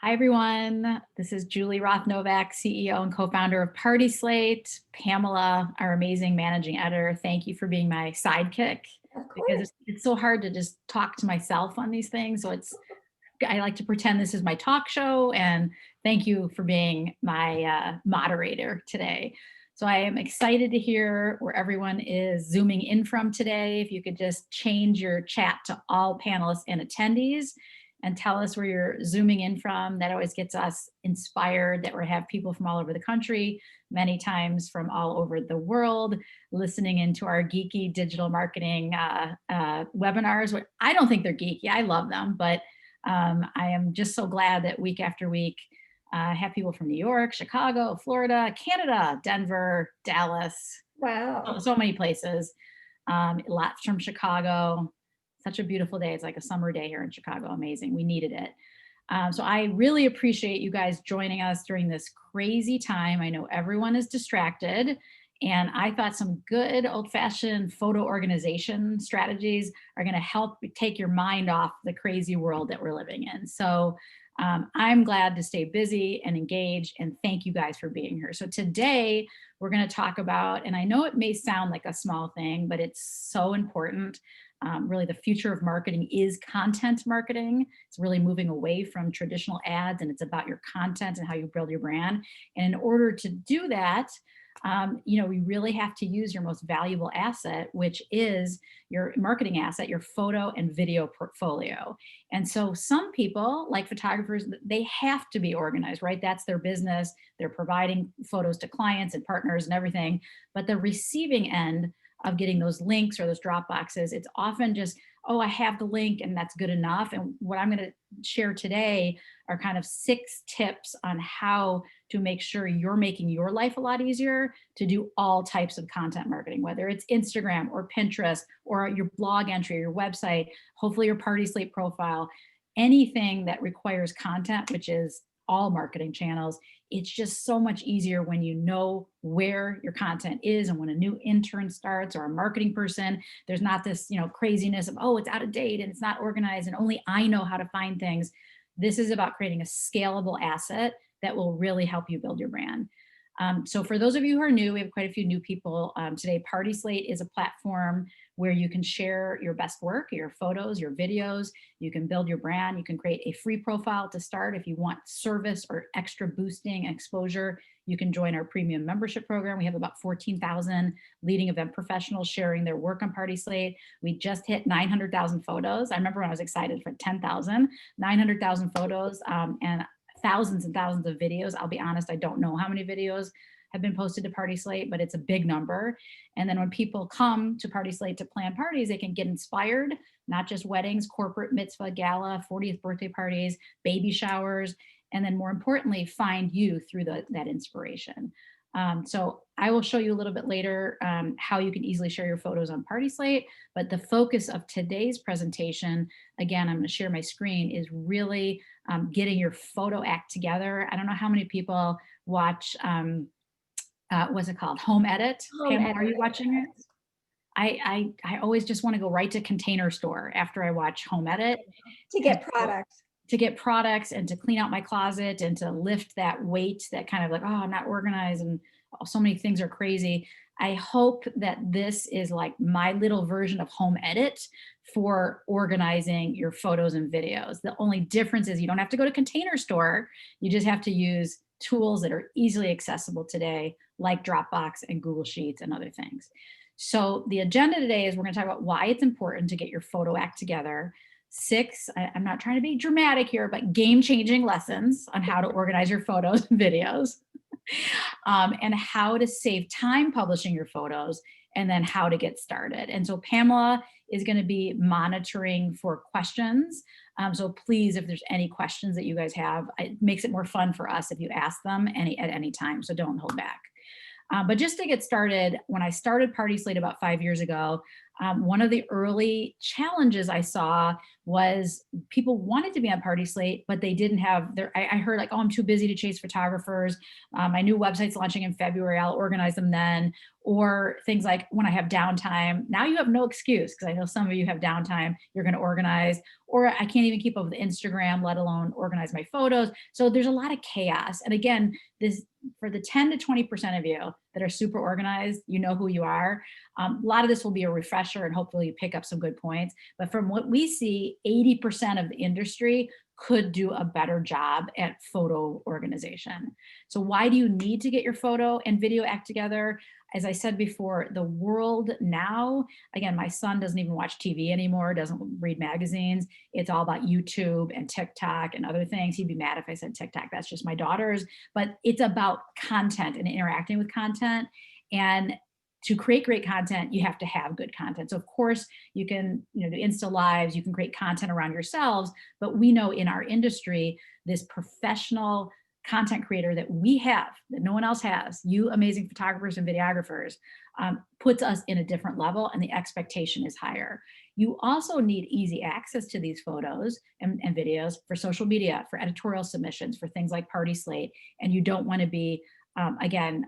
Hi, everyone. This is Julie Roth-Novak, CEO and co-founder of PartySlate. Pamela, our amazing managing editor, thank you for being my sidekick Of because course. it's so hard to just talk to myself on these things. So I like to pretend this is my talk show, and thank you for being my moderator today. So I am excited to hear where everyone is zooming in from today. If you could just change your chat to all panelists and attendees and tell us where you're zooming in from. That always gets us inspired that we have people from all over the country, many times from all over the world, listening into our geeky digital marketing webinars. I don't think they're geeky. I love them, but I am just so glad that week after week, I have people from New York, Chicago, Florida, Canada, Denver, Dallas, Wow. so many places. Lots from Chicago. Such a beautiful day. It's like a summer day here in Chicago. Amazing. We needed it. So I really appreciate you guys joining us during this crazy time. I know everyone is distracted, and I thought some good old-fashioned photo organization strategies are going to help take your mind off the crazy world that we're living in. So I'm glad to stay busy and engaged, and thank you guys for being here. So today we're going to talk about, and I know it may sound like a small thing, but it's so important. Really, the future of marketing is content marketing. It's really moving away from traditional ads, and it's about your content and how you build your brand. And in order to do that, we really have to use your most valuable asset, which is your marketing asset, your photo and video portfolio. And so some people, like photographers, they have to be organized, right? That's their business. They're providing photos to clients and partners and everything. But the receiving end of getting those links or those drop boxes, it's often just, oh, I have the link and that's good enough. And what I'm going to share today are kind of 6 tips on how to make sure you're making your life a lot easier to do all types of content marketing, whether it's Instagram or Pinterest or your blog entry, or your website, hopefully your PartySlate profile, anything that requires content, which is all marketing channels. It's just so much easier when you know where your content is, and when a new intern starts or a marketing person, there's not this, craziness of, oh, it's out of date and it's not organized and only I know how to find things. This is about creating a scalable asset that will really help you build your brand. So for those of you who are new, we have quite a few new people today. PartySlate is a platform where you can share your best work, your photos, your videos. You can build your brand. You can create a free profile to start. If you want service or extra boosting exposure, you can join our premium membership program. We have about 14,000 leading event professionals sharing their work on PartySlate. We just hit 900,000 photos. I remember when I was excited for 10,000, 900,000 photos, and thousands and thousands of videos. I'll be honest, I don't know how many videos have been posted to PartySlate, but it's a big number. And then when people come to PartySlate to plan parties, they can get inspired, not just weddings, corporate mitzvah, gala, 40th birthday parties, baby showers, and then more importantly, find you through that inspiration. So I will show you a little bit later how you can easily share your photos on PartySlate, but the focus of today's presentation, again, I'm going to share my screen, is really getting your photo act together. I don't know how many people watch, what's it called? Home Edit. Home Pamela, are edit. you watching it? I always just want to go right to Container Store after I watch Home Edit. To And get so product. to get products and to clean out my closet and to lift that weight that kind of like, oh, I'm not organized and so many things are crazy. I hope that this is like my little version of Home Edit for organizing your photos and videos. The only difference is you don't have to go to Container Store. You just have to use tools that are easily accessible today, like Dropbox and Google Sheets and other things. So the agenda today is we're going to talk about why it's important to get your photo act together. 6, I'm not trying to be dramatic here, but game-changing lessons on how to organize your photos and videos, and how to save time publishing your photos, and then how to get started. And so Pamela is going to be monitoring for questions. So please, if there's any questions that you guys have, it makes it more fun for us if you ask them at any time, so don't hold back. But just to get started, when I started PartySlate about 5 years ago, One of the early challenges I saw was people wanted to be on PartySlate, but they didn't have their, I heard like, oh, I'm too busy to chase photographers. My new website's launching in February, I'll organize them then. Or things like when I have downtime. Now you have no excuse, because I know some of you have downtime, you're gonna organize, or I can't even keep up with Instagram, let alone organize my photos. So there's a lot of chaos. And again, this, for the 10 to 20% of you that are super organized, you know who you are. A lot of this will be a refresher and hopefully you pick up some good points. But from what we see, 80% of the industry could do a better job at photo organization. So why do you need to get your photo and video act together? As I said before, the world now, again, my son doesn't even watch TV anymore, doesn't read magazines. It's all about YouTube and TikTok and other things. He'd be mad if I said TikTok, that's just my daughter's, but it's about content and interacting with content. And to create great content, you have to have good content. So of course you can, do Insta lives, you can create content around yourselves, but we know in our industry, this professional content creator that we have, that no one else has, you amazing photographers and videographers, puts us in a different level and the expectation is higher. You also need easy access to these photos and videos for social media, for editorial submissions, for things like PartySlate, and you don't want to be, again,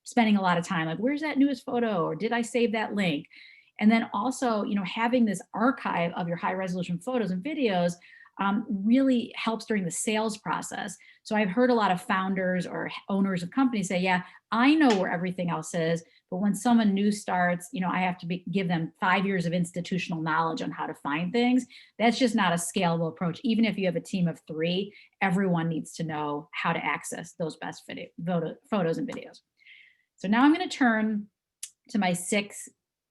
spending a lot of time like, where's that newest photo, or did I save that link? And then also, having this archive of your high resolution photos and videos really helps during the sales process. So I've heard a lot of founders or owners of companies say, yeah, I know where everything else is, but when someone new starts, I have to give them 5 years of institutional knowledge on how to find things. That's just not a scalable approach. Even if you have a team of 3, everyone needs to know how to access those best photos and videos. So now I'm going to turn to my 6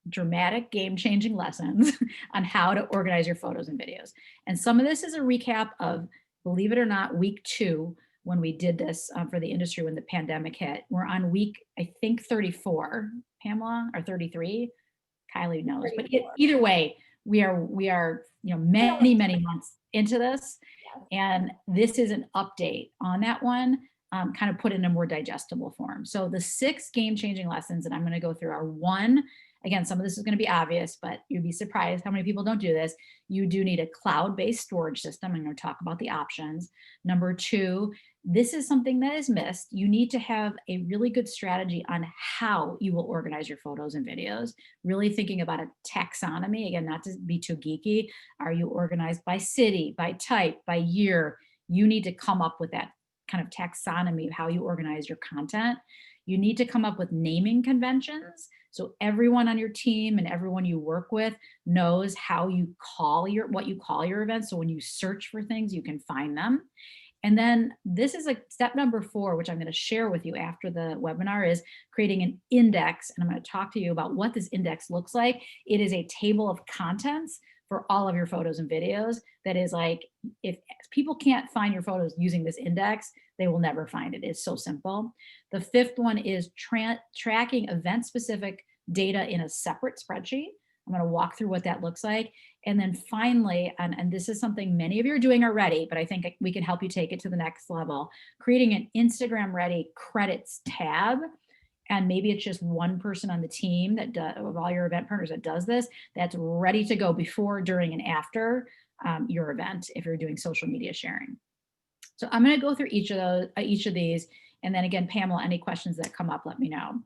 dramatic game-changing lessons on how to organize your photos and videos. And some of this is a recap of, believe it or not, week 2 when we did this for the industry when the pandemic hit. We're on week, I think 34, Pamela, or 33. Kylie knows, but either way, we are many months into this, and this is an update on that one, kind of put in a more digestible form. So the 6 game-changing lessons that I'm going to go through are: 1, again, some of this is going to be obvious, but you'd be surprised how many people don't do this. You do need a cloud-based storage system. I'm going to talk about the options. Number 2, this is something that is missed. You need to have a really good strategy on how you will organize your photos and videos, really thinking about a taxonomy. Again, not to be too geeky. Are you organized by city, by type, by year? You need to come up with that kind of taxonomy of how you organize your content. You need to come up with naming conventions. So everyone on your team and everyone you work with knows how you call what you call your events. So when you search for things, you can find them. And then this is like step number 4, which I'm going to share with you after the webinar, is creating an index. And I'm going to talk to you about what this index looks like. It is a table of contents for all of your photos and videos. That is like, if people can't find your photos using this index, they will never find it. It's so simple. The 5th one is tracking event-specific data in a separate spreadsheet. I'm going to walk through what that looks like. And then finally, and this is something many of you are doing already, but I think we can help you take it to the next level, creating an Instagram-ready credits tab. And maybe it's just one person on the team that of all your event partners that does this, that's ready to go before, during, and after your event if you're doing social media sharing. So I'm going to go through each of these. And then again, Pamela, any questions that come up, let me know.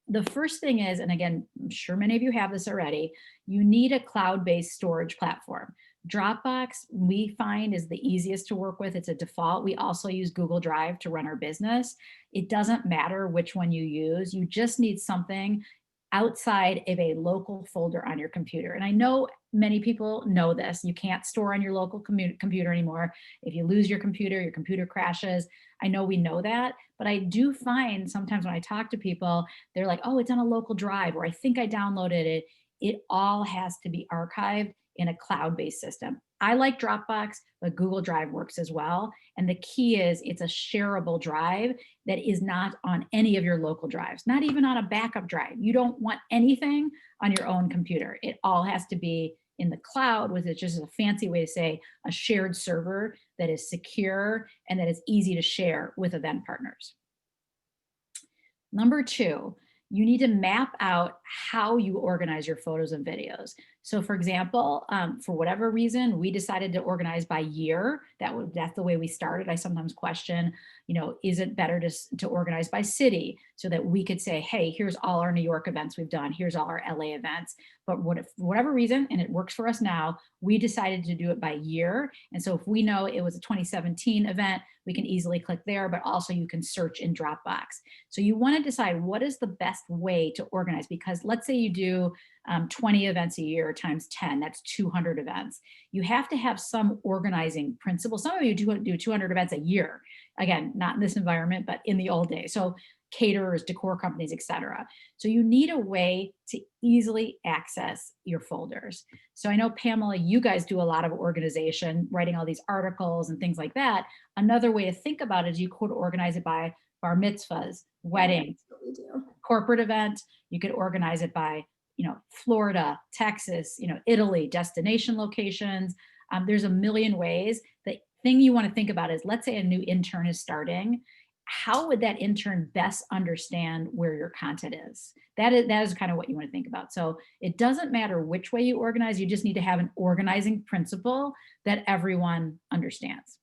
The first thing is, and again, I'm sure many of you have this already, you need a cloud-based storage platform. Dropbox, we find, is the easiest to work with. It's a default. We also use Google Drive to run our business. It doesn't matter which one you use. You just need something outside of a local folder on your computer. And I know many people know this. You can't store on your local computer anymore. If you lose your computer crashes. I know we know that, but I do find sometimes when I talk to people, they're like, oh, it's on a local drive, or I think I downloaded it. It all has to be archived in a cloud-based system. I like Dropbox, but Google Drive works as well. And the key is it's a shareable drive that is not on any of your local drives, not even on a backup drive. You don't want anything on your own computer. It all has to be in the cloud, which is just a fancy way to say a shared server that is secure and that is easy to share with event partners. Number 2, you need to map out how you organize your photos and videos. So for example, for whatever reason, we decided to organize by year. That's the way we started. I sometimes question, is it better to organize by city so that we could say, hey, here's all our New York events we've done, here's all our LA events. But for whatever reason, and it works for us now, we decided to do it by year. And so if we know it was a 2017 event, we can easily click there, but also you can search in Dropbox. So you want to decide what is the best way to organize, because let's say you do 20 events a year times 10, that's 200 events. You have to have some organizing principle. Some of you do 200 events a year. Again, not in this environment, but in the old days. So caterers, decor companies, etc. So you need a way to easily access your folders. So I know, Pamela, you guys do a lot of organization, writing all these articles and things like that. Another way to think about it is you could organize it by bar mitzvahs, weddings, That's what we do. corporate event. You could organize it by, Florida, Texas, Italy, destination locations. There's a million ways. The thing you want to think about is, let's say a new intern is starting. How would that intern best understand where your content is? That is kind of what you want to think about. So it doesn't matter which way you organize, you just need to have an organizing principle that everyone understands.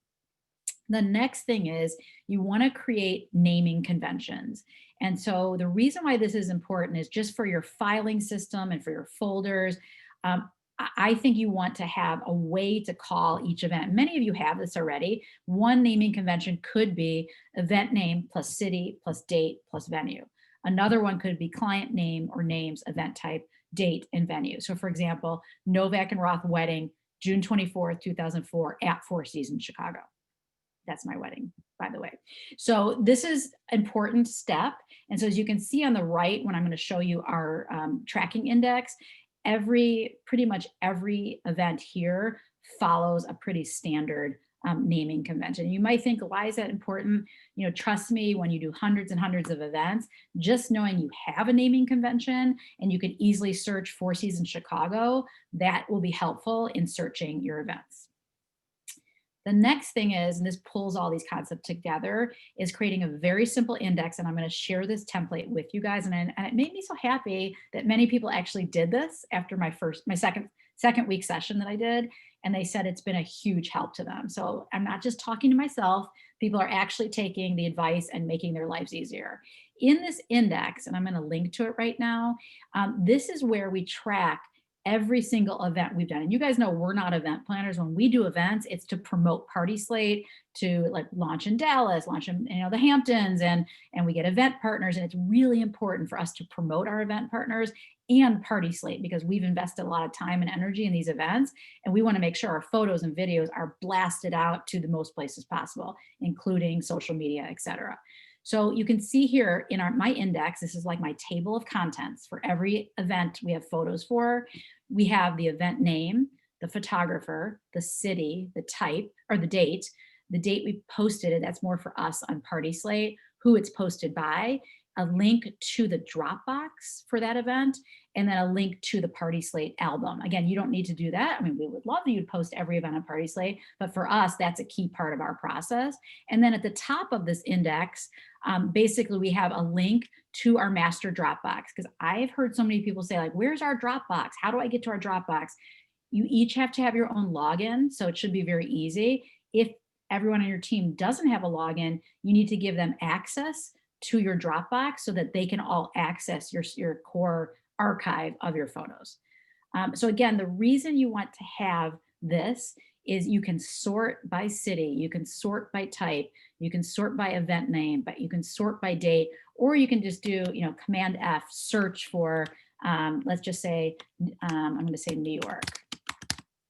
The next thing is you want to create naming conventions. And so the reason why this is important is just for your filing system and for your folders. I think you want to have a way to call each event. Many of you have this already. One naming convention could be event name plus city plus date plus venue. Another one could be client name or names, event type, date, and venue. So for example, Novak and Roth wedding, June 24th, 2004 at Four Seasons, Chicago. That's my wedding, by the way. So this is an important step. And so as you can see on the right, when I'm going to show you our tracking index, pretty much every event here follows a pretty standard naming convention. You might think, why is that important? Trust me, when you do hundreds and hundreds of events, just knowing you have a naming convention and you can easily search Four Seasons Chicago, that will be helpful in searching your events. The next thing is, and this pulls all these concepts together, is creating a very simple index. And I'm going to share this template with you guys. And it made me so happy that many people actually did this after my second week session that I did. And they said it's been a huge help to them. So I'm not just talking to myself. People are actually taking the advice and making their lives easier. In this index, and I'm going to link to it right now, this is where we track every single event we've done. And you guys know we're not event planners. When we do events, it's to promote PartySlate, to like launch in Dallas, launch in the Hamptons, and we get event partners. And it's really important for us to promote our event partners and PartySlate, because we've invested a lot of time and energy in these events. And we want to make sure our photos and videos are blasted out to the most places possible, including social media, etc. So you can see here in my index, this is like my table of contents for every event we have photos for. We have the event name, the photographer, the city, the type, or the date we posted it, that's more for us on PartySlate, who it's posted by, a link to the Dropbox for that event, and then a link to the PartySlate album. Again, you don't need to do that. I mean, we would love that you'd post every event on PartySlate, but for us, that's a key part of our process. And then at the top of this index, basically we have a link to our master Dropbox, because I've heard so many people say, like, where's our Dropbox? How do I get to our Dropbox? You each have to have your own login, so it should be very easy. If everyone on your team doesn't have a login, you need to give them access to your Dropbox so that they can all access your core archive of your photos. So again, the reason you want to have this is you can sort by city, you can sort by type, you can sort by event name, but you can sort by date, or you can just do, Command F, search for, let's just say, I'm going to say New York.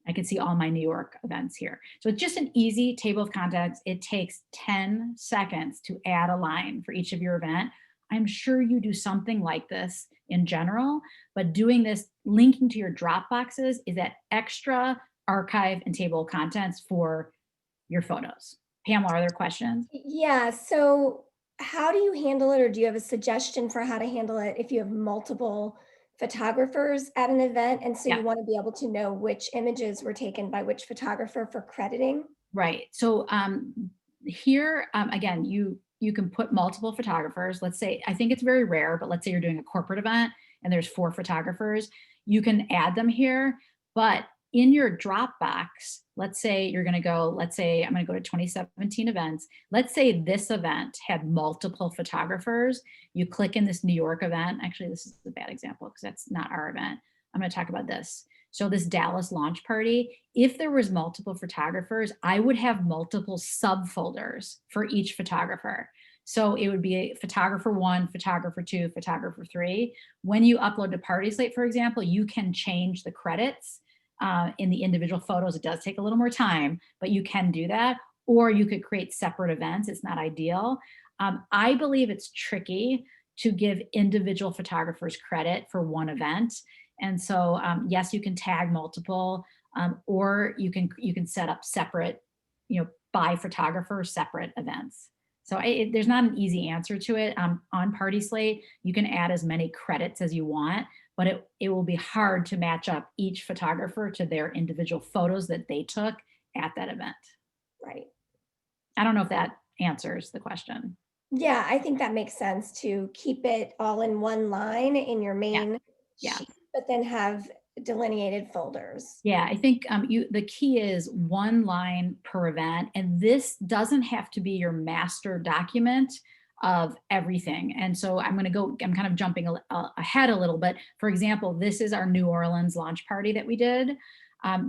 I can see all my New York events here. So it's just an easy table of contents. It takes 10 seconds to add a line for each of your event. I'm sure you do something like this in general, but doing this, linking to your Dropboxes, is that extra archive and table of contents for your photos. Pamela, are there questions? Yeah, so how do you handle it, or do you have a suggestion for how to handle it if you have multiple photographers at an event, and so Yeah. you want to be able to know which images were taken by which photographer for crediting? Right. So here, again, you can put multiple photographers. Let's say, I think it's very rare, but let's say you're doing a corporate event and there's 4 photographers. You can add them here, but in your Dropbox, let's say you're going to go, let's say I'm going to go to 2017 events. Let's say this event had multiple photographers. You click in this New York event. Actually, this is a bad example because that's not our event. I'm going to talk about this. So this Dallas launch party, if there was multiple photographers, I would have multiple subfolders for each photographer. So it would be photographer 1, photographer 2, photographer 3. When you upload to PartySlate, for example, you can change the credits in the individual photos. It does take a little more time, but you can do that. Or you could create separate events. It's not ideal. I believe it's tricky to give individual photographers credit for one event. And so, yes, you can tag multiple, or you can set up separate, by photographer, separate events. So there's not an easy answer to it. On PartySlate, you can add as many credits as you want, but it will be hard to match up each photographer to their individual photos that they took at that event. Right. I don't know if that answers the question. Yeah, I think that makes sense to keep it all in one line in your Yeah, main yeah. sheet, but then have delineated folders. Yeah, I think the key is one line per event, and this doesn't have to be your master document of everything. And so I'm kind of jumping ahead a little bit. For example, this is our New Orleans launch party that we did.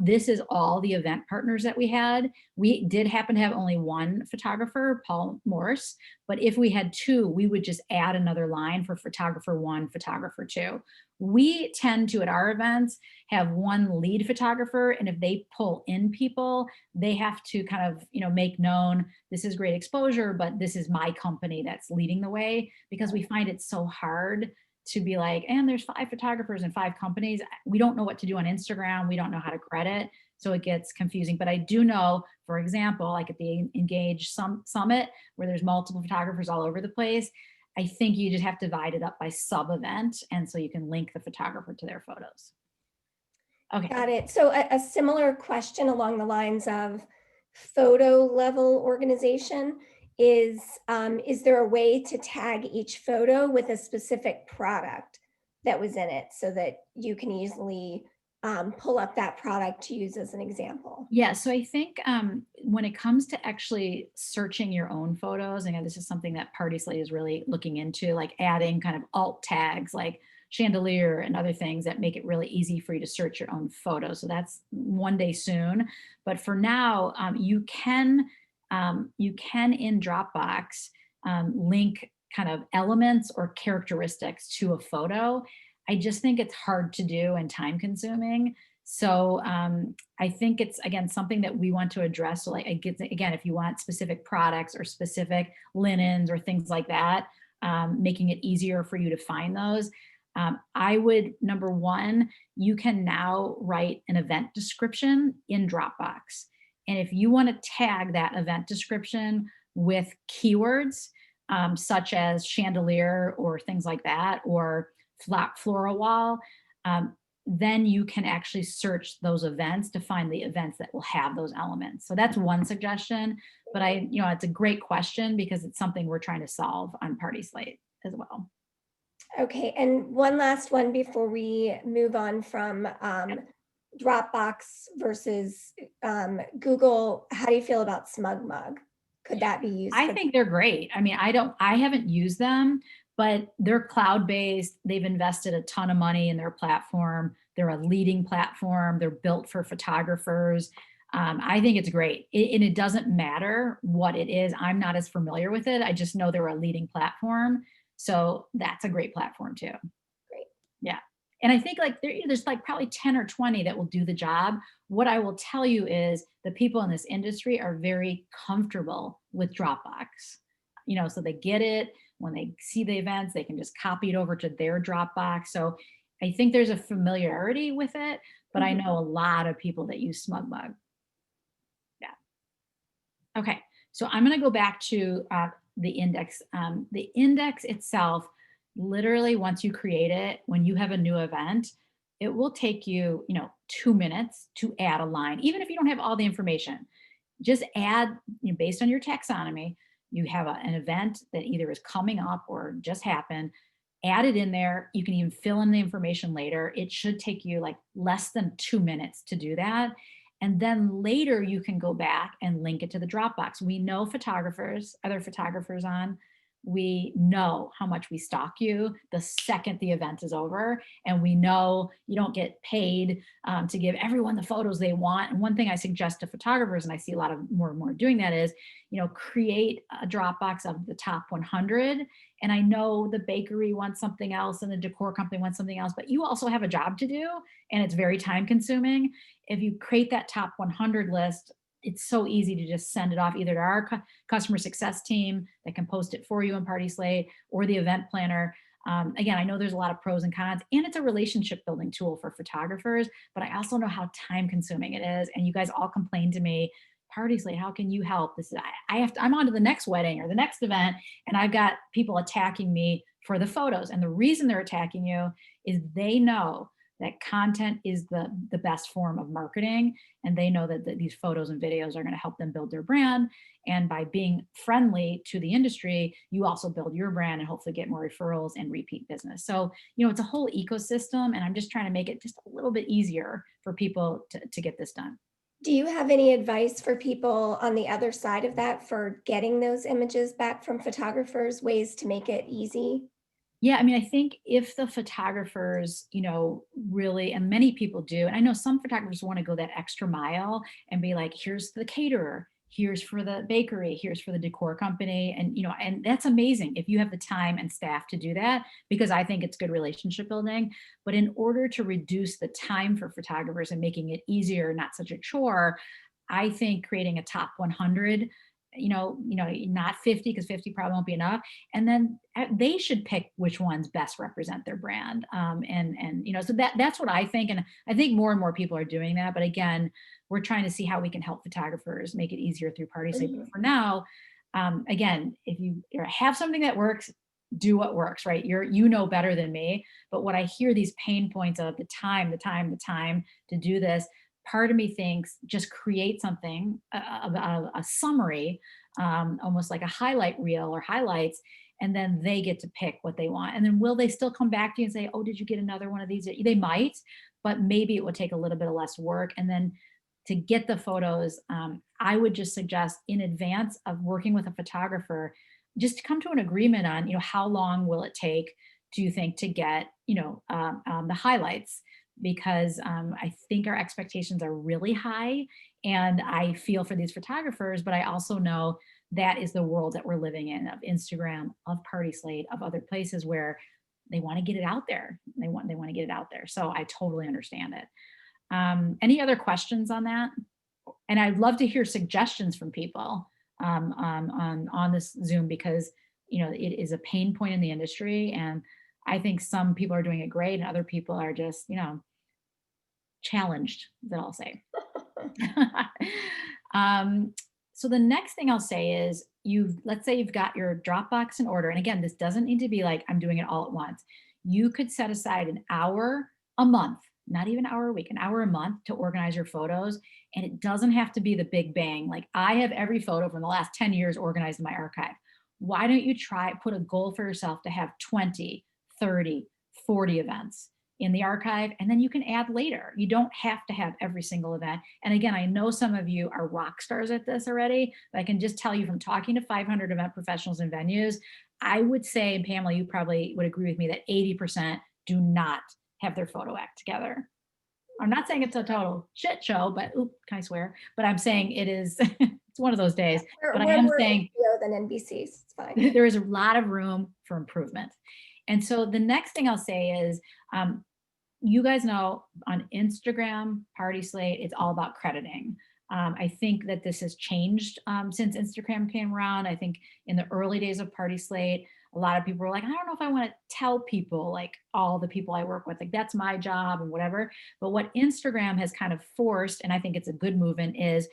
This is all the event partners that we had. We did happen to have only one photographer, Paul Morse, but if we had two, we would just add another line for photographer 1, photographer 2. We tend to, at our events, have one lead photographer, and if they pull in people, they have to kind of make known this is great exposure, but this is my company that's leading the way, because we find it so hard to be like, and there's 5 photographers and 5 companies. We don't know what to do on Instagram. We don't know how to credit, so it gets confusing. But I do know, for example, like at the Engage Summit, where there's multiple photographers all over the place, I think you just have to divide it up by sub event, and so you can link the photographer to their photos. Okay. Got it. So a similar question along the lines of photo level organization is there a way to tag each photo with a specific product that was in it so that you can easily pull up that product to use as an example? Yeah, so I think when it comes to actually searching your own photos, and this is something that PartySlate is really looking into, like adding kind of alt tags like chandelier and other things that make it really easy for you to search your own photos. So that's one day soon. But for now, you can in Dropbox link kind of elements or characteristics to a photo. I just think it's hard to do and time consuming. So I think it's, again, something that we want to address. So like, again, if you want specific products or specific linens or things like that, making it easier for you to find those. I would, number one, you can now write an event description in Dropbox. And if you want to tag that event description with keywords, such as chandelier or things like that, or flat floral wall, then you can actually search those events to find the events that will have those elements. So that's one suggestion, but it's a great question because it's something we're trying to solve on PartySlate as well. Okay, and one last one before we move on from Dropbox versus Google. How do you feel about SmugMug? Could that be used? I think they're great. I mean, I haven't used them, but they're cloud-based. They've invested a ton of money in their platform. They're a leading platform. They're built for photographers. I think it's great. And it doesn't matter what it is. I'm not as familiar with it. I just know they're a leading platform. So that's a great platform too. Great. Yeah. And I think like there's like probably 10 or 20 that will do the job. What I will tell you is the people in this industry are very comfortable with Dropbox. So they get it. When they see the events, they can just copy it over to their Dropbox. So I think there's a familiarity with it, but I know a lot of people that use SmugMug. Yeah. Okay. So I'm going to go back to the index. The index itself, literally once you create it, when you have a new event, it will take you, 2 minutes to add a line, even if you don't have all the information. Just add, based on your taxonomy, you have an event that either is coming up or just happened, add it in there. You can even fill in the information later. It should take you like less than 2 minutes to do that. And then later you can go back and link it to the Dropbox. We know photographers, other photographers on, we know how much we stalk you the second the event is over. And we know you don't get paid to give everyone the photos they want. And one thing I suggest to photographers, and I see a lot of more and more doing that, is, create a Dropbox of the top 100. And I know the bakery wants something else and the decor company wants something else, but you also have a job to do and it's very time consuming. If you create that top 100 list, it's so easy to just send it off either to our customer success team that can post it for you in PartySlate, or the event planner. Again, I know there's a lot of pros and cons, and it's a relationship building tool for photographers, but I also know how time consuming it is. And you guys all complain to me, PartySlate, how can you help? This is, I'm on to the next wedding or the next event, and I've got people attacking me for the photos. And the reason they're attacking you is they know that content is the best form of marketing, and they know that these photos and videos are going to help them build their brand. And by being friendly to the industry, you also build your brand and hopefully get more referrals and repeat business. So, it's a whole ecosystem, and I'm just trying to make it just a little bit easier for people to get this done. Do you have any advice for people on the other side of that for getting those images back from photographers, ways to make it easy? Yeah, I mean, I think if the photographers, really, and many people do, and I know some photographers want to go that extra mile and be like, here's the caterer, here's for the bakery, here's for the decor company. And, and that's amazing if you have the time and staff to do that, because I think it's good relationship building. But in order to reduce the time for photographers and making it easier, not such a chore, I think creating a top 100, not 50, because 50 probably won't be enough. And then they should pick which ones best represent their brand. And so that's what I think. And I think more and more people are doing that. But again, we're trying to see how we can help photographers make it easier through PartySlate. But Mhm. for now, again, if you have something that works, do what works, right? You know better than me. But what I hear these pain points of the time to do this, part of me thinks just create something, a summary, almost like a highlight reel or highlights, and then they get to pick what they want. And then will they still come back to you and say, oh, did you get another one of these? They might, but maybe it would take a little bit of less work. And then to get the photos, I would just suggest in advance of working with a photographer, just come to an agreement on, how long will it take, do you think, to get, the highlights? Because I think our expectations are really high. And I feel for these photographers, but I also know that is the world that we're living in, of Instagram, of PartySlate, of other places where they want to get it out there. They want to get it out there. So I totally understand it. Any other questions on that? And I'd love to hear suggestions from people on this Zoom, because it is a pain point in the industry, and I think some people are doing it great, and other people are just challenged. That I'll say. um, so the next thing I'll say is, let's say you've got your Dropbox in order, and again, this doesn't need to be like I'm doing it all at once. You could set aside an hour a month, not even an hour a week, an hour a month to organize your photos. And it doesn't have to be the big bang. Like, I have every photo from the last 10 years organized in my archive. Why don't you put a goal for yourself to have 20, 30, 40 events in the archive, and then you can add later. You don't have to have every single event. And again, I know some of you are rock stars at this already, but I can just tell you from talking to 500 event professionals and venues, I would say, and Pamela, you probably would agree with me, that 80% do not have their photo act together. I'm not saying it's a total shit show, but can I swear? But I'm saying it is, it's one of those days. But I We're am more saying HBO than NBC's. It's fine. there is a lot of room for improvement. And so the next thing I'll say is, you guys know on Instagram, PartySlate, it's all about crediting. I think that this has changed since Instagram came around. I think in the early days of PartySlate, a lot of people were like, I don't know if I want to tell people, like all the people I work with, like that's my job and whatever. But what Instagram has kind of forced, and I think it's a good movement, is,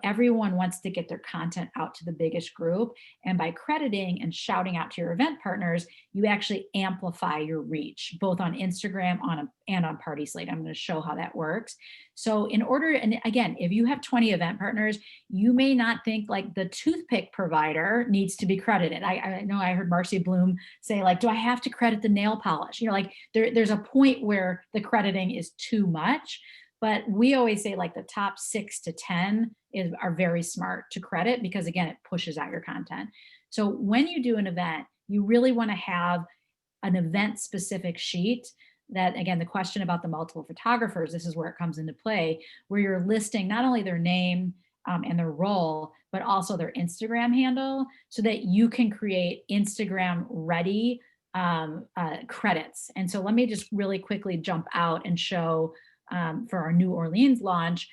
everyone wants to get their content out to the biggest group. And by crediting and shouting out to your event partners, you actually amplify your reach, both on Instagram and on PartySlate. I'm going to show how that works. So in order, and again, if you have 20 event partners, you may not think like the toothpick provider needs to be credited. I know I heard Marcy Bloom say like, do I have to credit the nail polish? You know, like there's a point where the crediting is too much. But we always say like the top 6 to 10 are very smart to credit because again, it pushes out your content. So when you do an event, you really want to have an event specific sheet that again, the question about the multiple photographers, this is where it comes into play, where you're listing not only their name and their role, but also their Instagram handle so that you can create Instagram ready credits. And so let me just really quickly jump out and show for our New Orleans launch.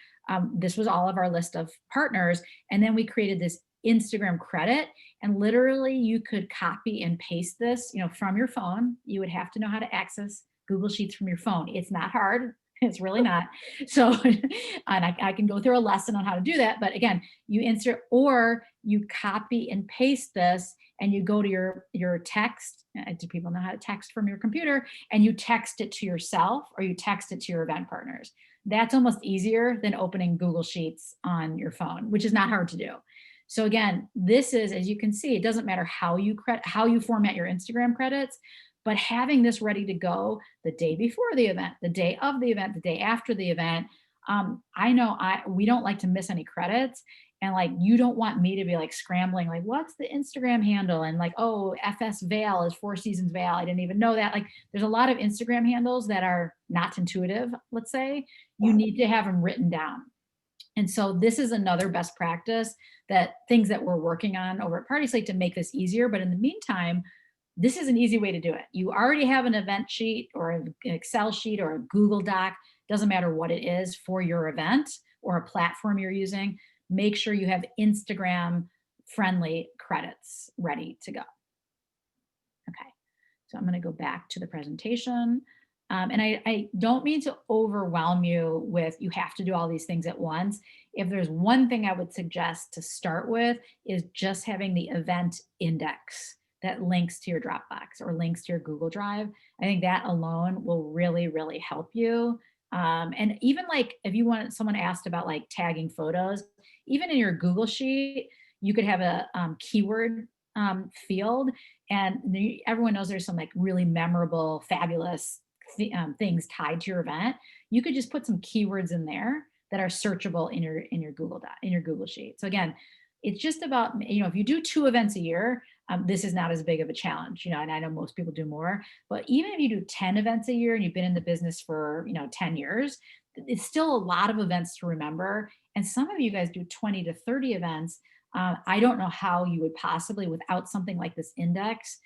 This was all of our list of partners. And then we created this Instagram credit, and literally you could copy and paste this, you know, from your phone. You would have to know how to access Google Sheets from your phone. It's not hard. It's really not. So, and I can go through a lesson on how to do that. But again, you insert or you copy and paste this and you go to your text. Do people know how to text from your computer? And you text it to yourself or you text it to your event partners. That's almost easier than opening Google Sheets on your phone, which is not hard to do. So again, this is, as you can see, it doesn't matter how you format your Instagram credits, but having this ready to go the day before the event, the day of the event, the day after the event. I know we don't like to miss any credits. And like, you don't want me to be like scrambling, like, what's the Instagram handle? And like, oh, FS Vale is Four Seasons Vale. I didn't even know that. Like, there's a lot of Instagram handles that are not intuitive, let's say. You Yeah. need to have them written down. And so this is another best practice that things that we're working on over at PartySlate to make this easier. But in the meantime, this is an easy way to do it. You already have an event sheet or an Excel sheet or a Google Doc, doesn't matter what it is for your event or a platform you're using. Make sure you have Instagram friendly credits ready to go. Okay, so I'm going to go back to the presentation. And I don't mean to overwhelm you with you have to do all these things at once. If there's one thing I would suggest to start with is just having the event index that links to your Dropbox or links to your Google Drive. I think that alone will really, really help you. And even like if you want, someone asked about like tagging photos, even in your Google Sheet, you could have a keyword field. And everyone knows there's some like really memorable, fabulous things tied to your event. You could just put some keywords in there that are searchable in your Google Sheet. So again, it's just about, you know, if you do 2 events a year, this is not as big of a challenge, you know, and I know most people do more, but even if you do 10 events a year and you've been in the business for, you know, 10 years, it's still a lot of events to remember. And some of you guys do 20 to 30 events. I don't know how you would possibly, without something like this index,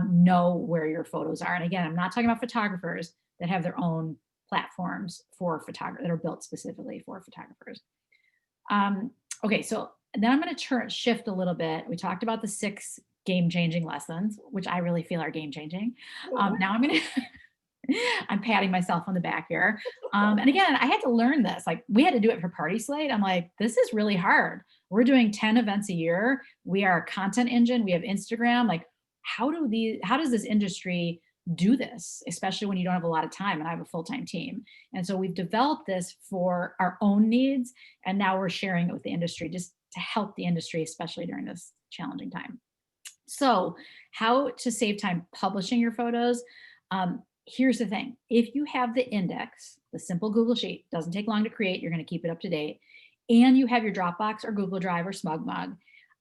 know where your photos are. And again, I'm not talking about photographers that have their own platforms for photographers that are built specifically for photographers. Okay, so then I'm going to shift a little bit. We talked about the 6 game-changing lessons, which I really feel are game-changing. Now I'm going to, I'm patting myself on the back here. And again, I had to learn this. Like we had to do it for PartySlate. I'm like, this is really hard. We're doing 10 events a year. We are a content engine. We have Instagram. Like, how does this industry do this, especially when you don't have a lot of time and I have a full-time team. And so we've developed this for our own needs. And now we're sharing it with the industry just to help the industry, especially during this challenging time. So how to save time publishing your photos. Here's the thing. If you have the index, the simple Google Sheet, doesn't take long to create, you're going to keep it up to date, and you have your Dropbox or Google Drive or SmugMug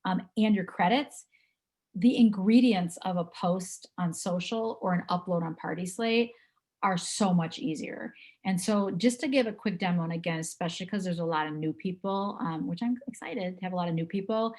and your credits, the ingredients of a post on social or an upload on PartySlate are so much easier. And so just to give a quick demo, and again, especially because there's a lot of new people, which I'm excited to have a lot of new people.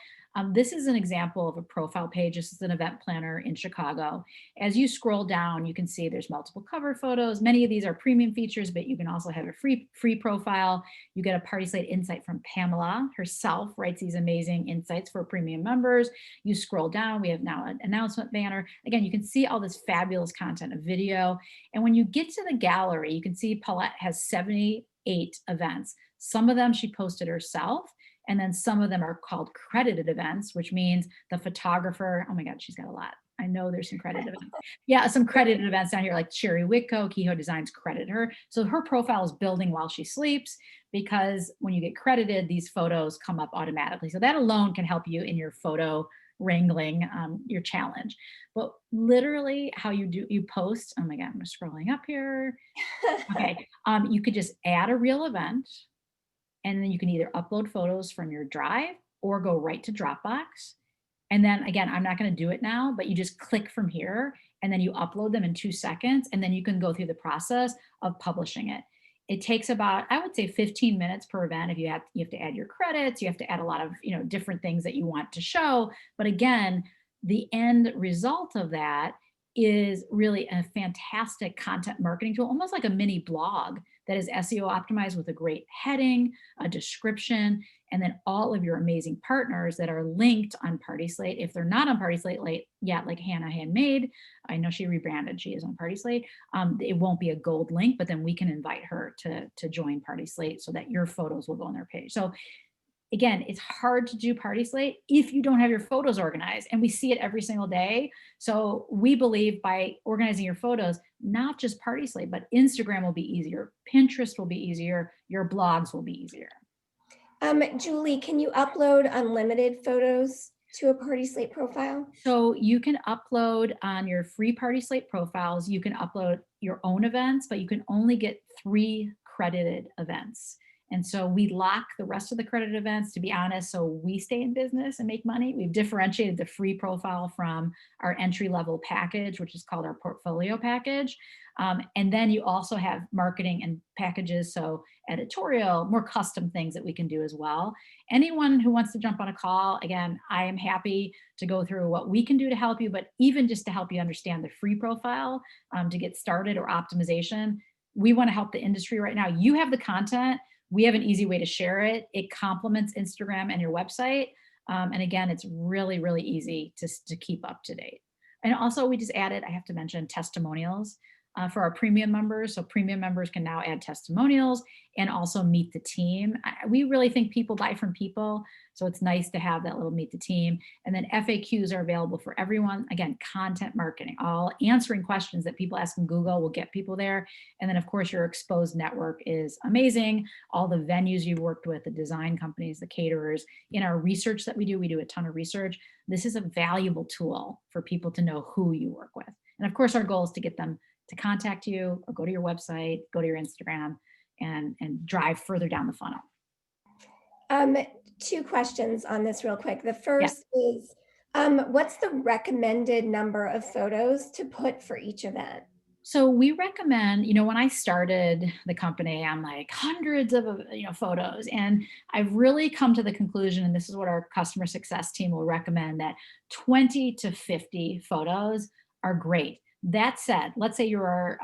This is an example of a profile page. This is an event planner in Chicago. As you scroll down, you can see there's multiple cover photos. Many of these are premium features, but you can also have a free profile. You get a PartySlate insight from Pamela herself, writes these amazing insights for premium members. You scroll down, we have now an announcement banner. Again, you can see all this fabulous content, a video. And when you get to the gallery, you can see Paulette has 78 events. Some of them she posted herself, and then some of them are called credited events, which means the photographer, oh my God, she's got a lot. I know there's some credited events. Yeah, some credited events down here, like Sherry Whitco, Kehoe Designs credited her. So her profile is building while she sleeps because when you get credited, these photos come up automatically. So that alone can help you in your photo wrangling, your challenge. But literally how you post, oh my God, I'm scrolling up here. Okay, you could just add a real event and then you can either upload photos from your drive or go right to Dropbox. And then again, I'm not going to do it now, but you just click from here and then you upload them in 2 seconds and then you can go through the process of publishing it. It takes about, I would say 15 minutes per event. If you have to add your credits, you have to add a lot of, different things that you want to show. But again, the end result of that is really a fantastic content marketing tool, almost like a mini blog that is SEO optimized with a great heading, a description, and then all of your amazing partners that are linked on PartySlate. If they're not on PartySlate yet, like Hannah Handmade, I know she rebranded, she is on PartySlate. It won't be a gold link, but then we can invite her to join PartySlate so that your photos will go on their page. So again, it's hard to do PartySlate if you don't have your photos organized, and we see it every single day. So we believe by organizing your photos, not just PartySlate, but Instagram will be easier, Pinterest will be easier, your blogs will be easier. Julie, can you upload unlimited photos to a PartySlate profile? So you can upload on your free PartySlate profiles, you can upload your own events, but you can only get 3 credited events. And so we lock the rest of the credited events, to be honest, so we stay in business and make money. We've differentiated the free profile from our entry level package, which is called our portfolio package. And then you also have marketing and packages, so editorial, more custom things that we can do as well. Anyone who wants to jump on a call, again, I am happy to go through what we can do to help you, but even just to help you understand the free profile, to get started, or optimization. We want to help the industry right now. You have the content. We have an easy way to share it. It complements Instagram and your website. And again, it's really, really easy to keep up to date. And also we just added, I have to mention, testimonials for our premium members. So premium members can now add testimonials and also meet the team. We really think people buy from people. So it's nice to have that little meet the team. And then FAQs are available for everyone. Again, content marketing, all answering questions that people ask in Google will get people there. And then of course your exposed network is amazing. All the venues you've worked with, the design companies, the caterers. In our research that we do a ton of research. This is a valuable tool for people to know who you work with. And of course our goal is to get them to contact you or go to your website, go to your Instagram, and drive further down the funnel. 2 questions on this real quick. The Yeah. first is, what's the recommended number of photos to put for each event? So we recommend, when I started the company, I'm like hundreds of, photos. And I've really come to the conclusion, and this is what our customer success team will recommend, that 20 to 50 photos are great. That said, let's say you're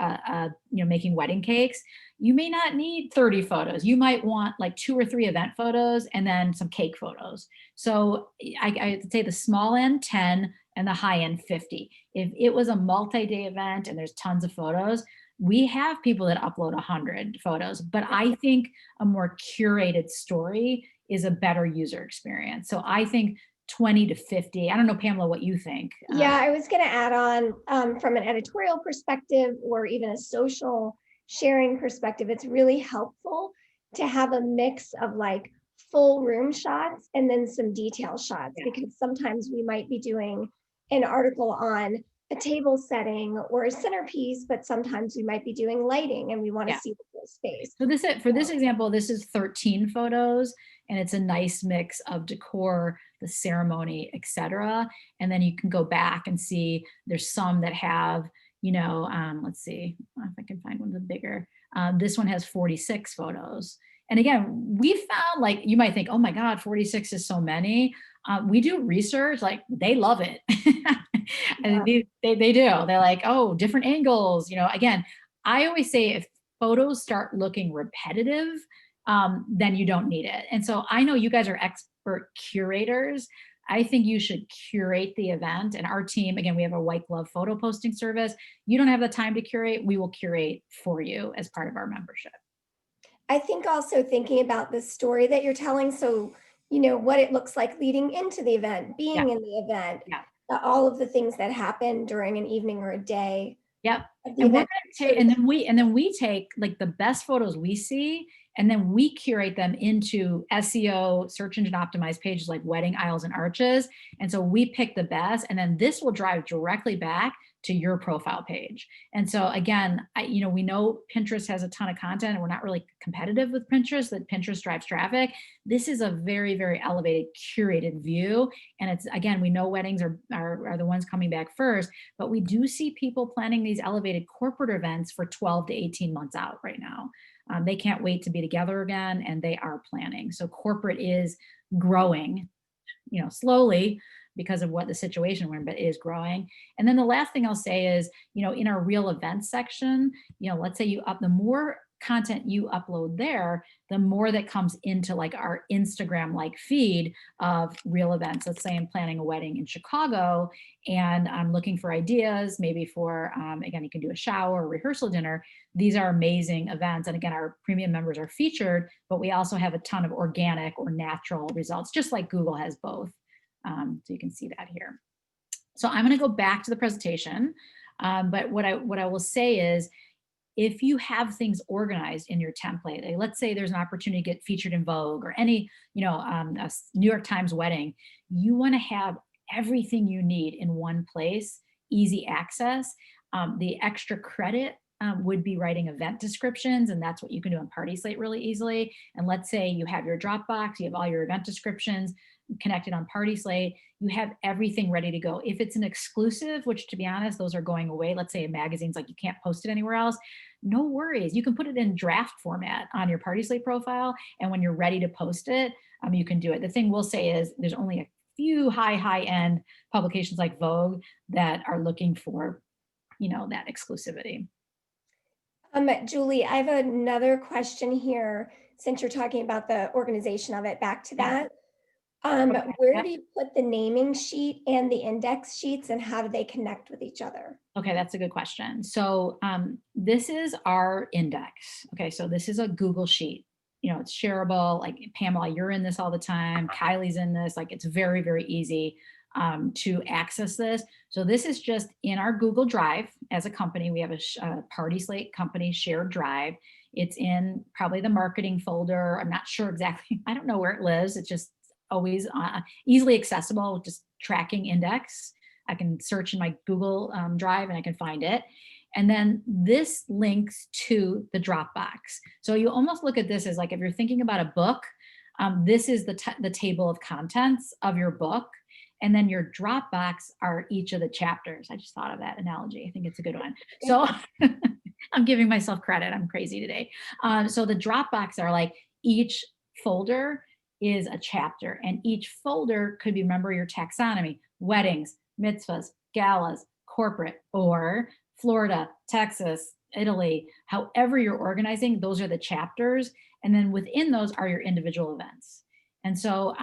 making wedding cakes. You may not need 30 photos. You might want like 2 or 3 event photos and then some cake photos. So I'd say the small end 10 and the high end 50. If it was a multi-day event and there's tons of photos, we have people that upload 100 photos, but I think a more curated story is a better user experience. So I think 20 to 50. I don't know, Pamela, what you think. Yeah, I was going to add on, from an editorial perspective or even a social sharing perspective, it's really helpful to have a mix of like full room shots and then some detail shots, because sometimes we might be doing an article on a table setting or a centerpiece, but sometimes we might be doing lighting and we want to see the full space. So for this example, this is 13 photos, and it's a nice mix of decor, the ceremony, etc. And then you can go back and see there's some that have, let's see if I can find one that's bigger. This one has 46 photos. And again, we found, like, you might think, oh my God, 46 is so many. We do research, like they love it. And they do. They're like, oh, different angles. Again, I always say if photos start looking repetitive, then you don't need it. And so I know you guys are expert curators. I think you should curate the event. And our team, again, we have a white glove photo posting service. You don't have the time to curate. We will curate for you as part of our membership. I think also thinking about the story that you're telling. So, what it looks like leading into the event, being in the event. Yeah. all of the things that happen during an evening or a day Yep. of the And we're event. gonna take, and then we take like the best photos we see, and then we curate them into SEO, search engine optimized pages like wedding aisles and arches. And so we pick the best, and then this will drive directly back to your profile page. And so again, we know Pinterest has a ton of content, and we're not really competitive with Pinterest, that Pinterest drives traffic. This is a very, very elevated, curated view. And it's, again, we know weddings are the ones coming back first, but we do see people planning these elevated corporate events for 12 to 18 months out right now. They can't wait to be together again, and they are planning. So corporate is growing, slowly because of what the situation we're in, but it is growing. And then the last thing I'll say is, in our real events section, let's say the more content you upload there, the more that comes into like our Instagram like feed of real events. Let's say I'm planning a wedding in Chicago and I'm looking for ideas, maybe for, again, you can do a shower or rehearsal dinner. These are amazing events. And again, our premium members are featured, but we also have a ton of organic or natural results, just like Google has both. So you can see that here. So I'm going to go back to the presentation. But what I will say is, if you have things organized in your template, like let's say there's an opportunity to get featured in Vogue or any, a New York Times wedding, you want to have everything you need in one place, easy access. The extra credit would be writing event descriptions, and that's what you can do on PartySlate really easily. And let's say you have your Dropbox, you have all your event descriptions connected on PartySlate, you have everything ready to go. If it's an exclusive, which to be honest, those are going away, let's say in magazines, like you can't post it anywhere else, no worries. You can put it in draft format on your PartySlate profile, and when you're ready to post it, you can do it. The thing we'll say is there's only a few high-end publications like Vogue that are looking for, that exclusivity. Julie, I have another question here, since you're talking about the organization of it, back to Yeah. that. Okay. Where Yep. do you put the naming sheet and the index sheets, and how do they connect with each other? Okay, that's a good question. So this is our index. Okay, so this is a Google sheet. It's shareable. Like Pamela, you're in this all the time. Kylie's in this. Like it's very, very easy to access this. So this is just in our Google Drive. As a company, we have a PartySlate company shared drive. It's in probably the marketing folder. I'm not sure exactly. I don't know where it lives. It's just always easily accessible, just tracking index. I can search in my Google Drive and I can find it. And then this links to the Dropbox. So you almost look at this as like, if you're thinking about a book, this is the table of contents of your book. And then your Dropbox are each of the chapters. I just thought of that analogy. I think it's a good one. So I'm giving myself credit. I'm crazy today. So the Dropbox are like, each folder is a chapter, and each folder could be, remember your taxonomy, weddings, mitzvahs, galas, corporate, or Florida, Texas, Italy, however you're organizing, those are the chapters. And then within those are your individual events. And so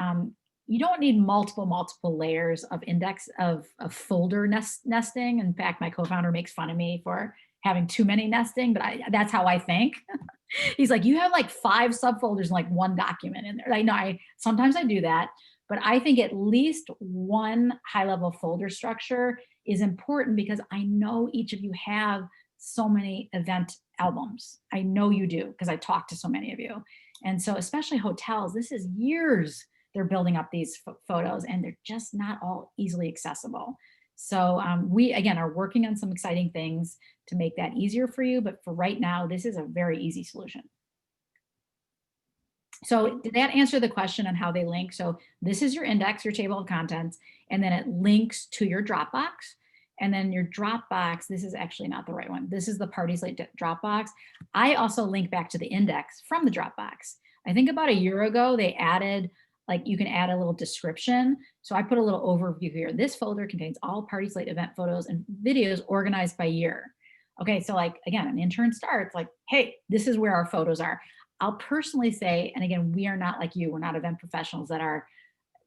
you don't need multiple layers of index of folder nesting. In fact, my co-founder makes fun of me for having too many nesting, but that's how I think. He's like, you have like 5 subfolders and like 1 document in there. I know sometimes I do that, but I think at least one high level folder structure is important, because I know each of you have so many event albums. I know you do, because I talk to so many of you. And so especially hotels, this is years they're building up these photos, and they're just not all easily accessible. So we, again, are working on some exciting things to make that easier for you. But for right now, this is a very easy solution. So did that answer the question on how they link? So this is your index, your table of contents, and then it links to your Dropbox. And then your Dropbox, this is actually not the right one. This is the PartySlate Dropbox. I also link back to the index from the Dropbox. I think about a year ago, they added, like you can add a little description. So I put a little overview here. This folder contains all PartySlate event photos and videos organized by year. Okay, so like, again, an intern starts like, hey, this is where our photos are. I'll personally say, and again, we are not like you, we're not event professionals that are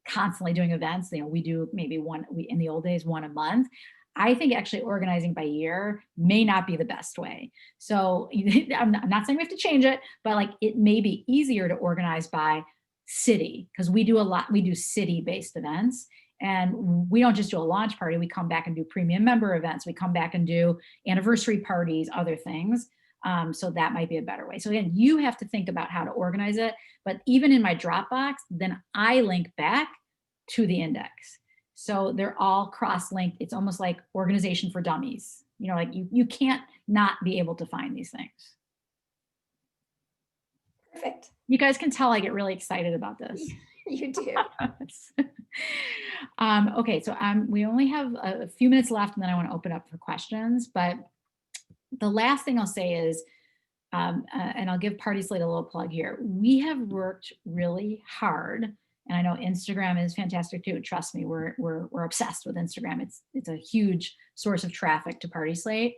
constantly doing events. We do maybe in the old days, 1 a month. I think actually organizing by year may not be the best way. So I'm not saying we have to change it, but like it may be easier to organize by city, because we do city-based events. And we don't just do a launch party, we come back and do premium member events, we come back and do anniversary parties, other things. So that might be a better way. So again, you have to think about how to organize it. But even in my Dropbox, then I link back to the index. So they're all cross-linked. It's almost like organization for dummies. Like you can't not be able to find these things. Perfect. You guys can tell I get really excited about this. You do. Okay, so we only have a few minutes left, and then I want to open up for questions. But the last thing I'll say is, and I'll give PartySlate a little plug here. We have worked really hard, and I know Instagram is fantastic too. Trust me, we're obsessed with Instagram. It's a huge source of traffic to PartySlate.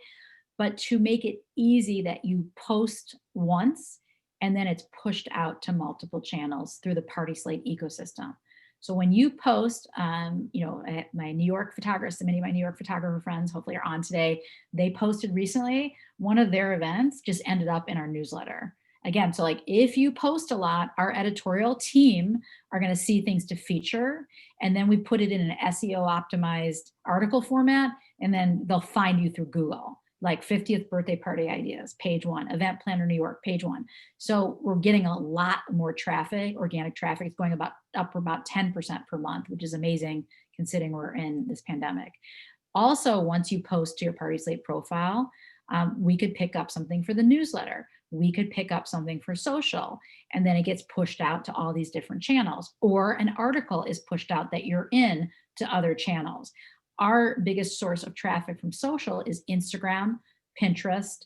But to make it easy that you post once and then it's pushed out to multiple channels through the PartySlate ecosystem. So when you post, my New York photographers, many of my New York photographer friends hopefully are on today, they posted recently, one of their events just ended up in our newsletter. Again, so like if you post a lot, our editorial team are going to see things to feature, and then we put it in an SEO optimized article format, and then they'll find you through Google. Like 50th birthday party ideas, page 1, event planner New York, page 1. So we're getting a lot more traffic, organic traffic. It's going up about 10% per month, which is amazing considering we're in this pandemic. Also, once you post to your PartySlate profile, we could pick up something for the newsletter. We could pick up something for social, and then it gets pushed out to all these different channels, or an article is pushed out that you're in to other channels. Our biggest source of traffic from social is Instagram, Pinterest,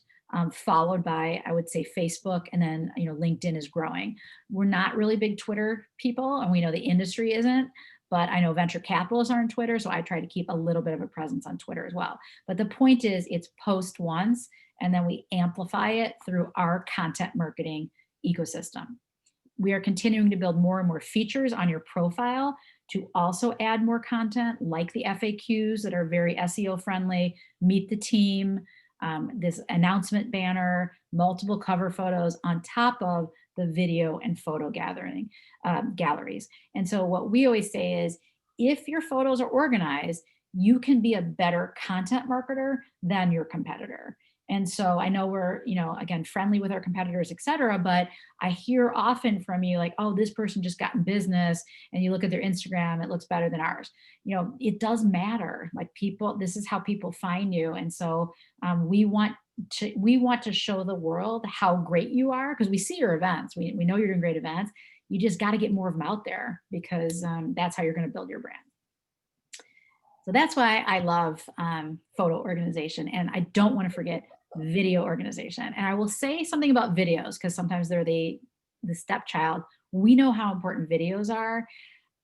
followed by, I would say, Facebook, and then LinkedIn is growing. We're not really big Twitter people, and we know the industry isn't, but I know venture capitalists are on Twitter, so I try to keep a little bit of a presence on Twitter as well. But the point is, it's post once, and then we amplify it through our content marketing ecosystem. We are continuing to build more and more features on your profile to also add more content, like the FAQs that are very SEO friendly, meet the team, this announcement banner, multiple cover photos on top of the video and photo galleries. And so what we always say is, if your photos are organized, you can be a better content marketer than your competitor. And so I know we're, again, friendly with our competitors, et cetera, but I hear often from you like, oh, this person just got in business, and you look at their Instagram, it looks better than ours. It does matter. Like this is how people find you. And so we want to show the world how great you are, because we see your events. We know you're doing great events. You just got to get more of them out there, because that's how you're going to build your brand. So that's why I love photo organization. And I don't want to forget video organization. And I will say something about videos, because sometimes they're the stepchild. We know how important videos are.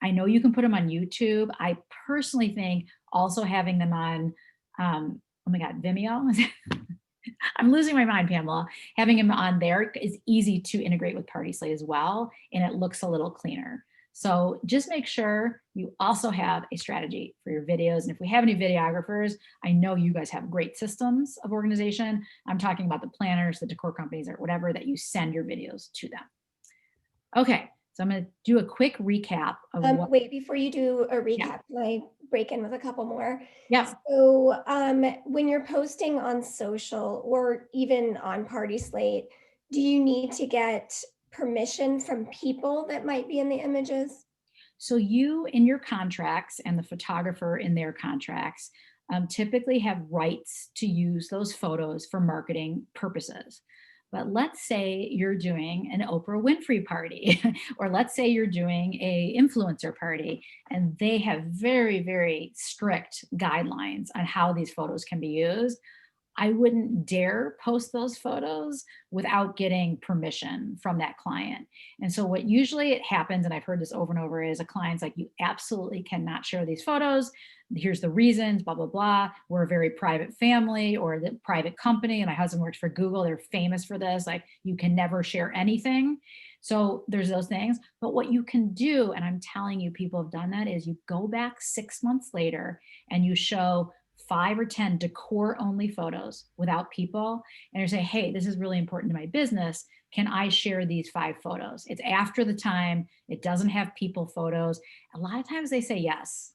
I know you can put them on YouTube. I personally think also having them on, oh my God, Vimeo. I'm losing my mind, Pamela. Having them on there is easy to integrate with PartySlate as well, and it looks a little cleaner. So just make sure you also have a strategy for your videos. And if we have any videographers, I know you guys have great systems of organization. I'm talking about the planners, the decor companies, or whatever, that you send your videos to them. Okay, so I'm going to do a quick recap of wait, before you do a recap, can I break in with a couple more? Yeah. So when you're posting on social or even on PartySlate, do you need to get permission from people that might be in the images? So you, in your contracts, and the photographer in their contracts, typically have rights to use those photos for marketing purposes. But let's say you're doing an Oprah Winfrey party, or let's say you're doing a influencer party, and they have very, very strict guidelines on how these photos can be used. I wouldn't dare post those photos without getting permission from that client. And so what usually it happens, and I've heard this over and over, is a client's like, you absolutely cannot share these photos. Here's the reasons, blah, blah, blah. We're a very private family, or the private company, and my husband works for Google. They're famous for this. Like, you can never share anything. So there's those things. But what you can do, and I'm telling you, people have done that, is you go back 6 months later and you show 5 or 10 decor only photos without people, and you say, hey, this is really important to my business. Can I share these 5 photos? It's after the time. It doesn't have people photos. A lot of times they say yes.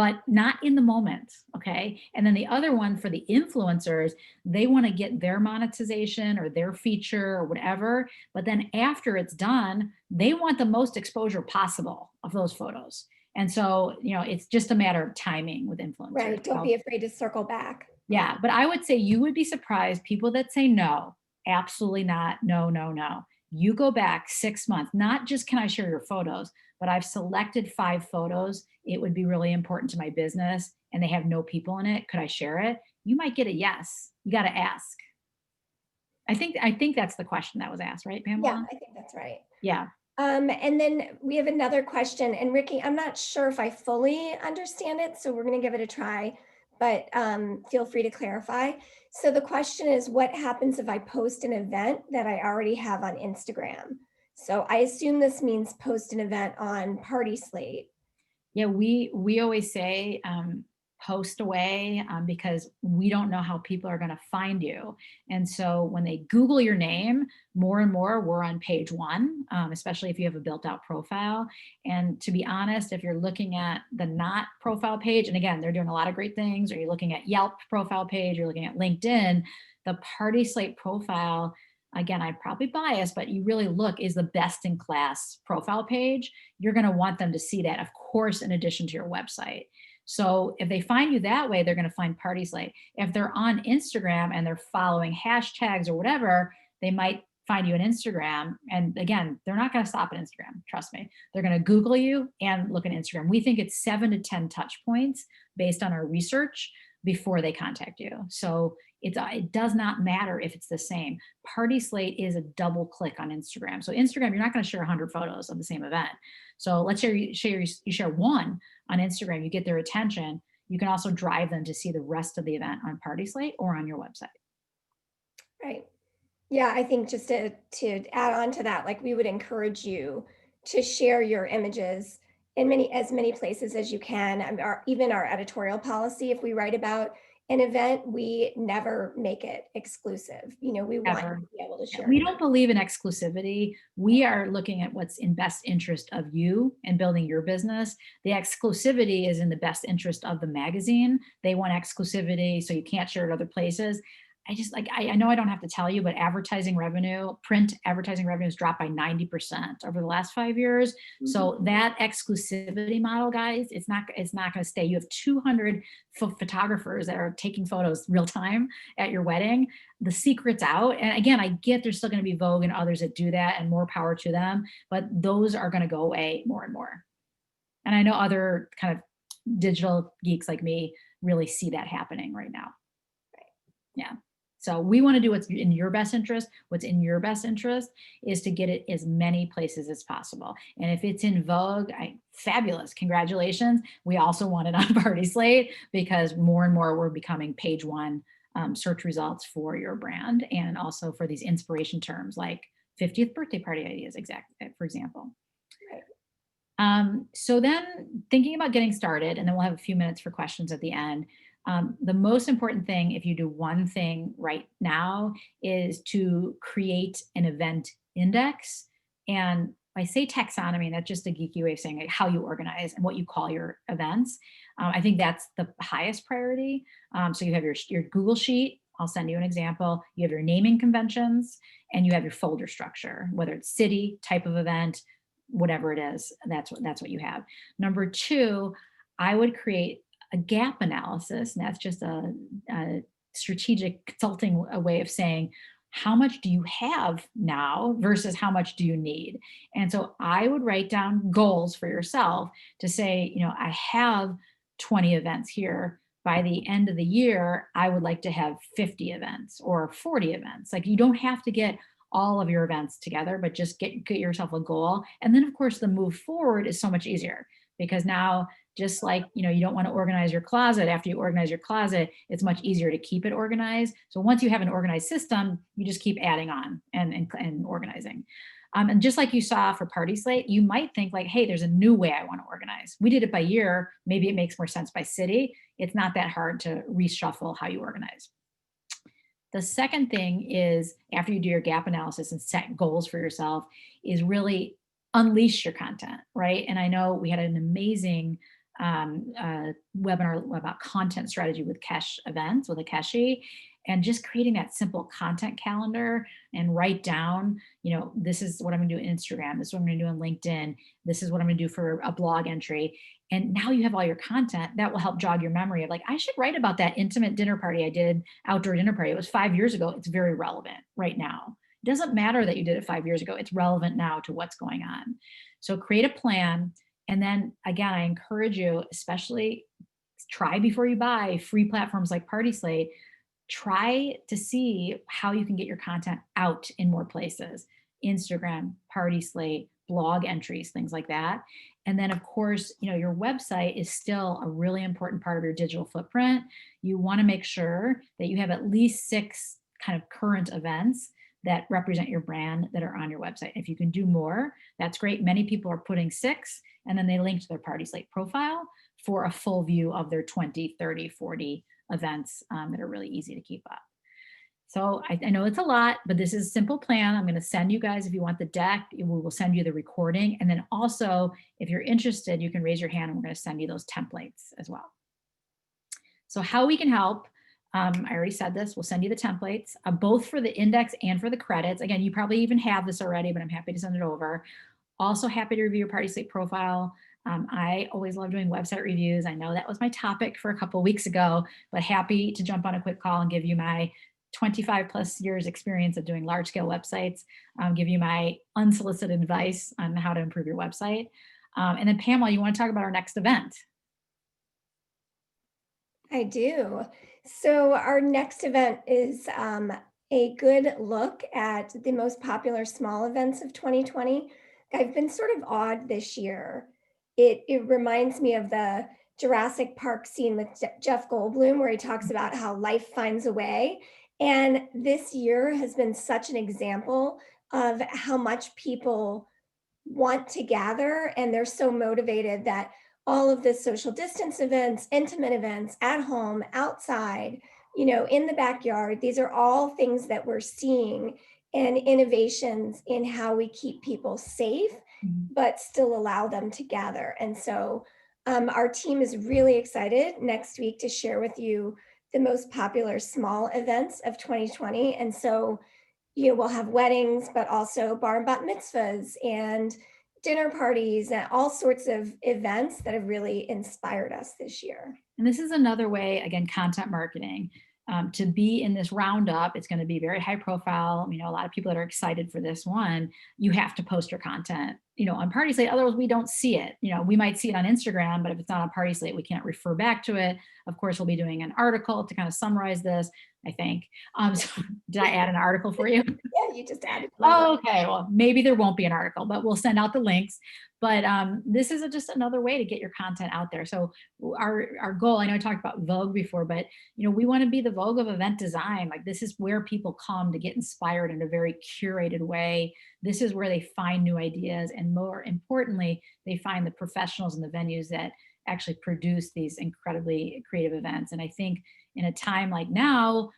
but not in the moment. Okay. And then the other one for the influencers, they want to get their monetization or their feature or whatever. But then after it's done, they want the most exposure possible of those photos. And so, it's just a matter of timing with influencers. Right. Don't So, be afraid to circle back. yeah. But I would say you would be surprised people that say no, absolutely not. No, no, no. You go back 6 months, not just can I share your photos, but I've selected 5 photos. It would be really important to my business and they have no people in it. Could I share it? You might get a yes. You got to ask. I think that's the question that was asked, right, Yeah, Pamela? I think that's right. Yeah. And then we have another question, and Ricky, I'm not sure if I fully understand it, so we're going to give it a try, but feel free to clarify. So the question is, what happens if I post an event that I already have on Instagram? So I assume this means post an event on PartySlate. Yeah, we always say post away because we don't know how people are going to find you. And so when they Google your name, more and more we're on page one, especially if you have a built out profile. And to be honest, if you're looking at the not profile page, and again, they're doing a lot of great things, or you're looking at Yelp profile page, you're looking at LinkedIn, the Party Slate profile. Again, I'm probably biased, but you really look is the best in class profile page. You're going to want them to see that, of course, in addition to your website. So if they find you that way, they're going to find PartySlate. If they're on Instagram and they're following hashtags or whatever, they might find you on Instagram. And again, they're not going to stop at Instagram. Trust me. They're going to Google you and look at Instagram. We think it's 7 to 10 touch points based on our research before they contact you. So it does not matter if it's the same. PartySlate is a double click on Instagram. So Instagram, you're not going to share 100 photos of the same event. So let's say you share one on Instagram, you get their attention. You can also drive them to see the rest of the event on PartySlate or on your website. Right. Yeah, I think just to add on to that, like we would encourage you to share your images in as many places as you can. Even our editorial policy, if we write about an event, we never make it exclusive. We want you Ever. to be able to Yeah, share we it. don't believe in exclusivity. We are looking at what's in best interest of you and building your business. The exclusivity is in the best interest of the magazine. They want exclusivity, so you can't share it other places. I just like I know I don't have to tell you, but advertising revenue, print advertising revenue has dropped by 90% over the last 5 years. Mhm. So that exclusivity model, guys, it's not going to stay. You have 200 photographers that are taking photos real time at your wedding. The secret's out. And again, I get there's still going to be Vogue and others that do that, and more power to them, but those are going to go away more and more. And I know other kind of digital geeks like me really see that happening right now. Yeah. So we want to do what's in your best interest. What's in your best interest is to get it as many places as possible. And if it's in Vogue, fabulous. Congratulations. We also want it on Party Slate because more and more we're becoming page one search results for your brand and also for these inspiration terms like 50th birthday party ideas, for example. Right. So then thinking about getting started, and then we'll have a few minutes for questions at the end. The most important thing, if you do one thing right now, is to create an event index. And I say taxonomy, that's just a geeky way of saying like how you organize and what you call your events. I think that's the highest priority. So you have your Google Sheet. I'll send you an example. You have your naming conventions and you have your folder structure, whether it's city, type of event, whatever it is, that's what you have. Number two, I would create a gap analysis, and that's just a strategic consulting a way of saying how much do you have now versus how much do you need. And so I would write down goals for yourself to say, I have 20 events here. By the end of the year, I would like to have 50 events or 40 events. Like you don't have to get all of your events together, but just get yourself a goal. And then of course the move forward is so much easier because now just like, you don't want to organize your closet after you organize your closet, it's much easier to keep it organized. So once you have an organized system, you just keep adding on and organizing. And just like you saw for Party Slate, you might think like, hey, there's a new way I want to organize. We did it by year. Maybe it makes more sense by city. It's not that hard to reshuffle how you organize. The second thing is after you do your gap analysis and set goals for yourself is really unleash your content, right? And I know we had an amazing webinar about content strategy with Kesh events with Akeshi, and just creating that simple content calendar and write down, this is what I'm gonna do on Instagram, this is what I'm gonna do on LinkedIn, this is what I'm gonna do for a blog entry. And now you have all your content that will help jog your memory of like, I should write about that intimate dinner party I did, outdoor dinner party. It was 5 years ago. It's very relevant right now. It doesn't matter that you did it 5 years ago. It's relevant now to what's going on. So create a plan. And then again, I encourage you, especially try before you buy free platforms like PartySlate. Try to see how you can get your content out in more places. Instagram, PartySlate, blog entries, things like that. And then of course, your website is still a really important part of your digital footprint. You want to make sure that you have at least 6 kind of current events that represent your brand that are on your website. If you can do more, that's great. Many people are putting 6 and then they link to their PartySlate profile for a full view of their 20, 30, 40 events that are really easy to keep up. So I know it's a lot, but this is a simple plan. I'm going to send you guys, if you want the deck, we will send you the recording. And then also, if you're interested, you can raise your hand and we're going to send you those templates as well. So how we can help, I already said this, we'll send you the templates, both for the index and for the credits. Again, you probably even have this already, but I'm happy to send it over. Also happy to review your PartySlate profile. I always love doing website reviews. I know that was my topic for a couple of weeks ago, but happy to jump on a quick call and give you my 25 plus years experience of doing large scale websites, give you my unsolicited advice on how to improve your website. And then Pamela, you want to talk about our next event? I do. So our next event is a good look at the most popular small events of 2020. I've been sort of awed this year. It reminds me of the Jurassic Park scene with Jeff Goldblum, where he talks about how life finds a way. And this year has been such an example of how much people want to gather, and they're so motivated that all of the social distance events, intimate events at home, outside, in the backyard, these are all things that we're seeing and innovations in how we keep people safe, Mhm. but still allow them to gather. And so our team is really excited next week to share with you the most popular small events of 2020. And so we'll have weddings, but also bar and bat mitzvahs and dinner parties and all sorts of events that have really inspired us this year. And this is another way, again, content marketing. To be in this roundup, it's going to be very high profile. A lot of people that are excited for this one, you have to post your content, on PartySlate. Otherwise, we don't see it. We might see it on Instagram, but if it's not on PartySlate, we can't refer back to it. Of course, we'll be doing an article to kind of summarize this, I think. So did I add an article for you? Yeah, you just added. Oh, okay. Well, maybe there won't be an article, but we'll send out the links. But this is just another way to get your content out there. So our goal, I know I talked about Vogue before, but we want to be the Vogue of event design. Like, this is where people come to get inspired in a very curated way. This is where they find new ideas, and more importantly, they find the professionals and the venues that actually produce these incredibly creative events. And I think in a time like now,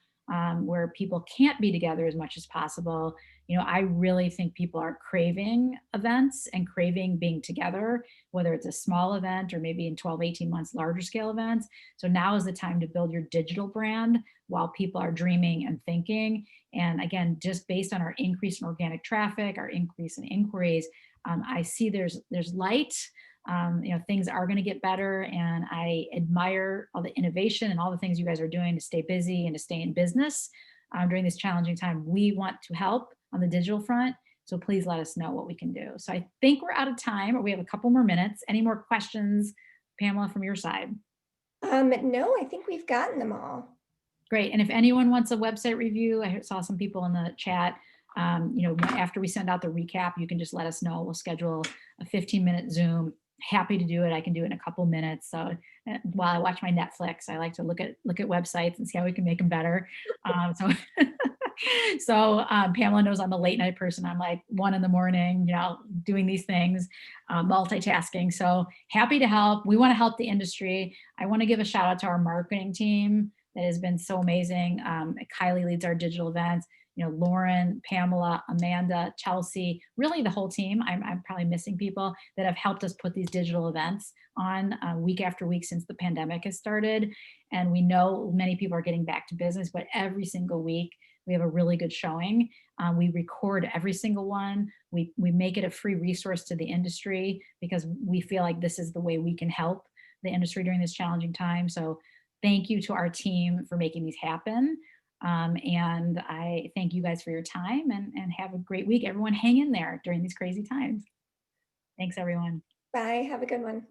where people can't be together as much as possible, I really think people are craving events and craving being together, whether it's a small event or maybe in 12, 18 months, larger scale events. So now is the time to build your digital brand while people are dreaming and thinking. And again, just based on our increase in organic traffic, our increase in inquiries, I see there's light. Things are going to get better, and I admire all the innovation and all the things you guys are doing to stay busy and to stay in business during this challenging time. We want to help on the digital front, so please let us know what we can do. So I think we're out of time, or we have a couple more minutes. Any more questions, Pamela, from your side? No, I think we've gotten them all. Great. And if anyone wants a website review, I saw some people in the chat. After we send out the recap, you can just let us know. We'll schedule a 15-minute Zoom. Happy to do it. I can do it in a couple minutes. So while I watch my Netflix, I like to look at websites and see how we can make them better. So Pamela knows I'm a late night person. I'm like 1 a.m, doing these things, multitasking. So happy to help. We want to help the industry. I want to give a shout out to our marketing team that has been so amazing. Kylie leads our digital events. Lauren, Pamela, Amanda, Chelsea, really the whole team. I'm probably missing people that have helped us put these digital events on week after week since the pandemic has started. And we know many people are getting back to business, but every single week we have a really good showing. We record every single one. We make it a free resource to the industry because we feel like this is the way we can help the industry during this challenging time. So thank you to our team for making these happen. And I thank you guys for your time, and have a great week. Everyone hang in there during these crazy times. Thanks, everyone. Bye. Have a good one.